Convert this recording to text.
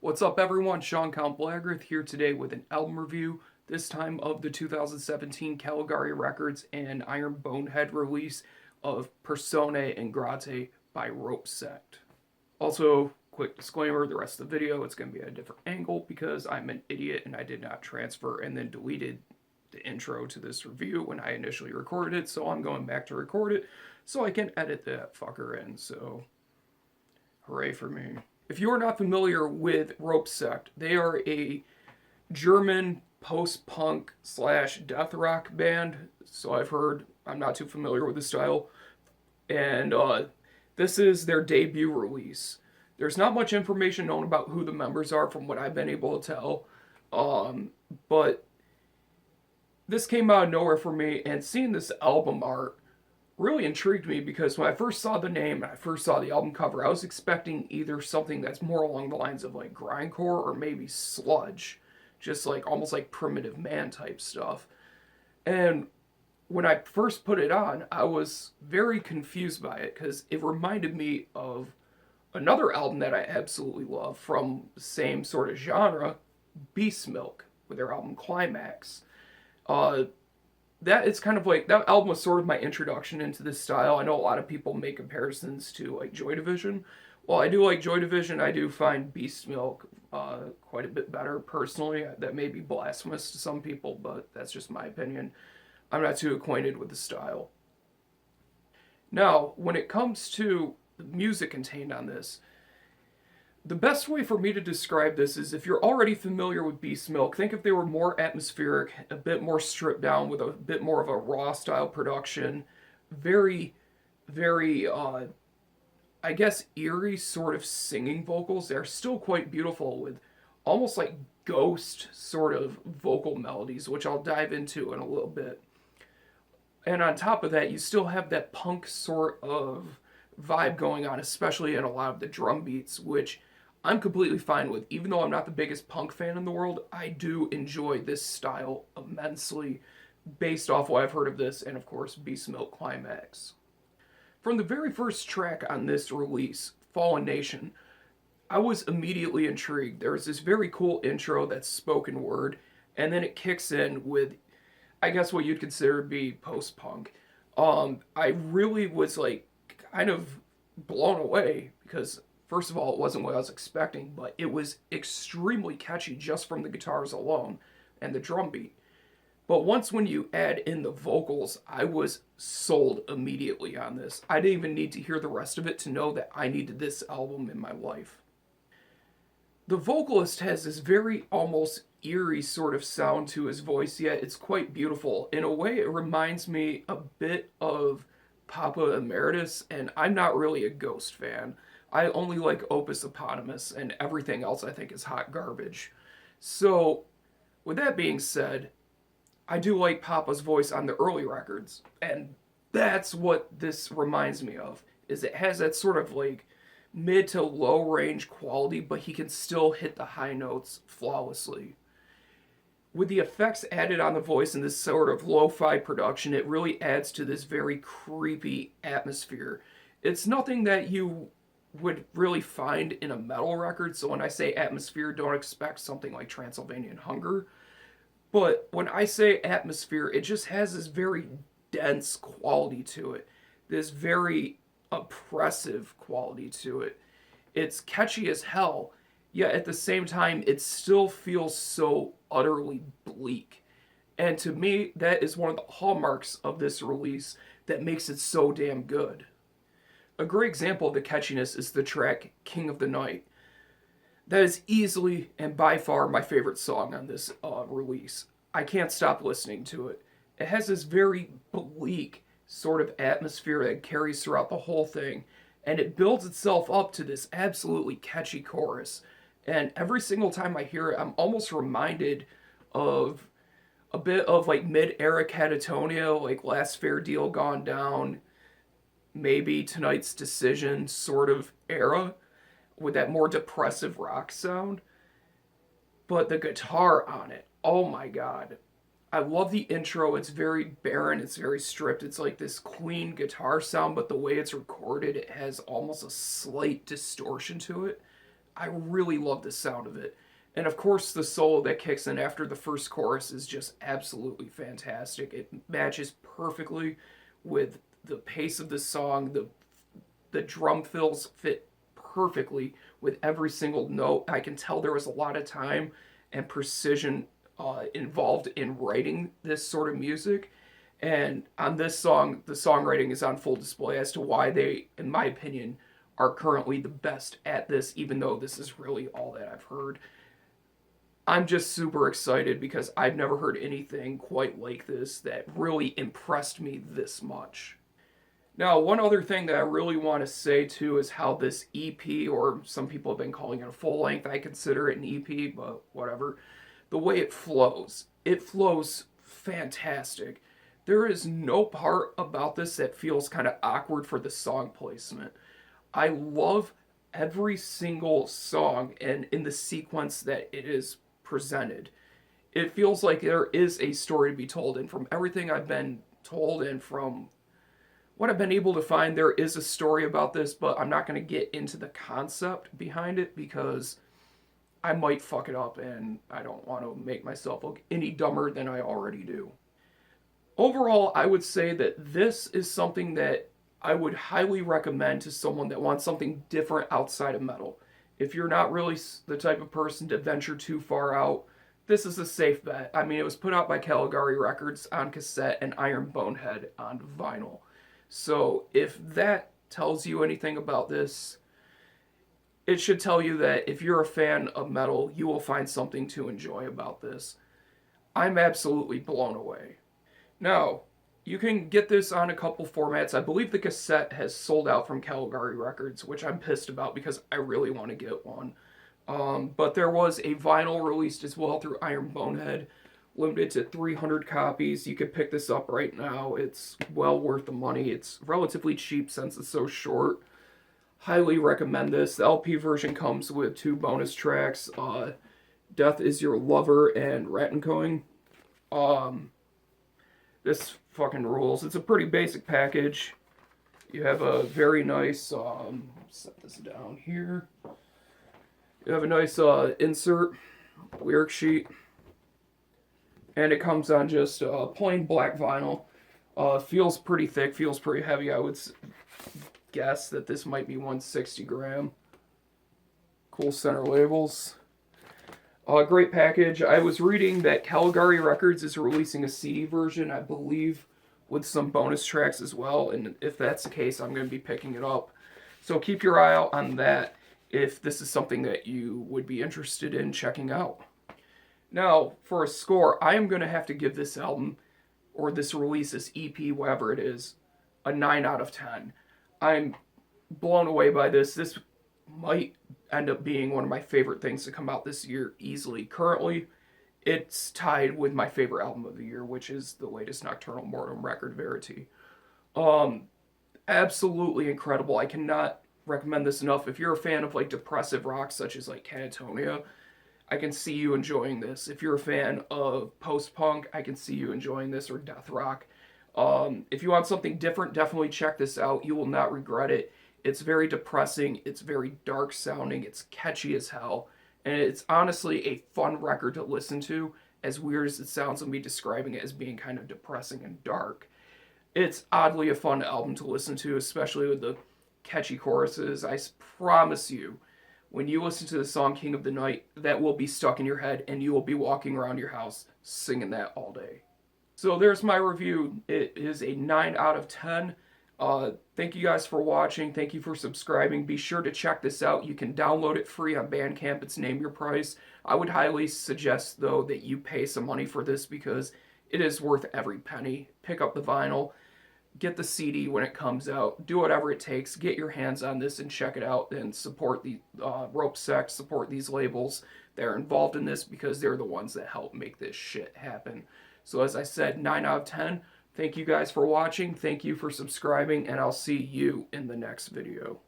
What's up, everyone? Sean Count Blagrath here today with an album review, this time of the 2017 Caligari Records and Iron Bonehead release of Personae Ingratae by Sect. Also, quick disclaimer, the rest of the video, it's going to be at a different angle because I'm an idiot and I did not transfer and then deleted the intro to this review when I initially recorded it, so I'm going back to record it so I can edit that fucker in, so hooray for me. If you are not familiar with Sect, they are a German post-punk slash death rock band, so I've heard. I'm not too familiar with the style. And this is their debut release. There's not much information known about who the members are from what I've been able to tell. But this came out of nowhere for me, and seeing this album art really intrigued me because when I first saw the name and I first saw the album cover, I was expecting either something that's more along the lines of like grindcore or maybe sludge, just like almost like Primitive Man type stuff. And when I first put it on, I was very confused by it because it reminded me of another album that I absolutely love from the same sort of genre, Beast Milk, with their album Climax. That it's kind of like that album was sort of my introduction into this style. I know a lot of people make comparisons to like Joy Division. While I do like Joy Division, I do find Beast Milk quite a bit better personally. That may be blasphemous to some people, but that's just my opinion. I'm not too acquainted with the style. Now, when it comes to the music contained on this, the best way for me to describe this is if you're already familiar with Beast Milk, think if they were more atmospheric, a bit more stripped down with a bit more of a raw style production, very, very, I guess, eerie sort of singing vocals. They're still quite beautiful with almost like ghost sort of vocal melodies, which I'll dive into in a little bit. And on top of that, you still have that punk sort of vibe going on, especially in a lot of the drum beats, which I'm completely fine with. Even though I'm not the biggest punk fan in the world, I do enjoy this style immensely based off what I've heard of this and, of course, Beast Milk Climax. From the very first track on this release, Fallen Nation, I was immediately intrigued. There's this very cool intro that's spoken word, and then it kicks in with, I guess, what you'd consider to be post-punk. I really was like kind of blown away because first of all, it wasn't what I was expecting, but it was extremely catchy just from the guitars alone and the drum beat. But once when you add in the vocals, I was sold immediately on this. I didn't even need to hear the rest of it to know that I needed this album in my life. The vocalist has this very almost eerie sort of sound to his voice, yet it's quite beautiful. In a way, it reminds me a bit of Papa Emeritus, and I'm not really a Ghost fan. I only like Opus Eponymous, and everything else I think is hot garbage. So, with that being said, I do like Papa's voice on the early records, and that's what this reminds me of, is it has that sort of like mid to low range quality, but he can still hit the high notes flawlessly. With the effects added on the voice and this sort of lo-fi production, it really adds to this very creepy atmosphere. It's nothing that you would really find in a metal record, so when I say atmosphere, don't expect something like Transylvanian Hunger. But when I say atmosphere, it just has this very dense quality to it, this very oppressive quality to it. It's catchy as hell, yet at the same time, it still feels so utterly bleak. And to me, that is one of the hallmarks of this release that makes it so damn good. A great example of the catchiness is the track King of the Night. That is easily and by far my favorite song on this release. I can't stop listening to it. It has this very bleak sort of atmosphere that carries throughout the whole thing, and it builds itself up to this absolutely catchy chorus. And every single time I hear it, I'm almost reminded of a bit of like mid-era Catatonia, like Last Fair Deal Gone Down, maybe Tonight's Decision sort of era, with that more depressive rock sound. But the guitar on it, oh my god. I love the intro. It's very barren. It's very stripped. It's like this clean guitar sound, but the way it's recorded, it has almost a slight distortion to it. I really love the sound of it. And of course, the solo that kicks in after the first chorus is just absolutely fantastic. It matches perfectly with the pace of the song. The drum fills fit perfectly with every single note. I can tell there was a lot of time and precision involved in writing this sort of music. And on this song, the songwriting is on full display as to why they, in my opinion, are currently the best at this, even though this is really all that I've heard. I'm just super excited because I've never heard anything quite like this that really impressed me this much. Now, one other thing that I really want to say too is how this EP, or some people have been calling it a full length, I consider it an EP, but whatever, the way it flows fantastic. There is no part about this that feels kind of awkward for the song placement. I love every single song and in the sequence that it is presented. It feels like there is a story to be told, and from everything I've been told and from what I've been able to find, there is a story about this, but I'm not going to get into the concept behind it because I might fuck it up and I don't want to make myself look any dumber than I already do. Overall, I would say that this is something that I would highly recommend to someone that wants something different outside of metal. If you're not really the type of person to venture too far out, this is a safe bet. I mean, it was put out by Caligari Records on cassette and Iron Bonehead on vinyl. So if that tells you anything about this, it should tell you that if you're a fan of metal, you will find something to enjoy about this. I'm absolutely blown away. Now, you can get this on a couple formats. I believe the cassette has sold out from Caligari Records, which I'm pissed about because I really want to get one. But there was a vinyl released as well through Iron Bonehead, limited to 300 copies. You could pick this up right now. It's well worth the money. It's relatively cheap since it's so short. Highly recommend this. The LP version comes with 2 bonus tracks, Death is Your Lover and Rattencoin. This fucking rules. It's a pretty basic package. You have a very nice, set this down here. You have a nice insert, lyric sheet. And it comes on just plain black vinyl. Feels pretty thick, feels pretty heavy. I would guess that this might be 160 gram. Cool center labels. Great package. I was reading that Caligari Records is releasing a CD version, I believe, with some bonus tracks as well. And if that's the case, I'm going to be picking it up. So keep your eye out on that if this is something that you would be interested in checking out. Now, for a score, I am going to have to give this album, or this release, this EP, whatever it is, a 9 out of 10. I'm blown away by this. This might end up being one of my favorite things to come out this year easily. Currently, it's tied with my favorite album of the year, which is the latest Nocturnal Mortem record, Verity. Absolutely incredible. I cannot recommend this enough. If you're a fan of like depressive rock such as like Catatonia, I can see you enjoying this. If you're a fan of post-punk, I can see you enjoying this, or death rock. If you want something different, definitely check this out. You will not regret it. It's very depressing. It's very dark sounding. It's catchy as hell. And it's honestly a fun record to listen to, as weird as it sounds of me describing it as being kind of depressing and dark. It's oddly a fun album to listen to, especially with the catchy choruses. I promise you, when you listen to the song King of the Night, that will be stuck in your head and you will be walking around your house singing that all day. So there's my review. It is a 9 out of 10. Thank you guys for watching. Thank you for subscribing. Be sure to check this out. You can download it free on Bandcamp. It's Name Your Price. I would highly suggest, though, that you pay some money for this because it is worth every penny. Pick up the vinyl. Get the CD when it comes out. Do whatever it takes. Get your hands on this and check it out, and support the Rope Sect, support these labels that are involved in this because they're the ones that help make this shit happen. So as I said, 9 out of 10. Thank you guys for watching. Thank you for subscribing, and I'll see you in the next video.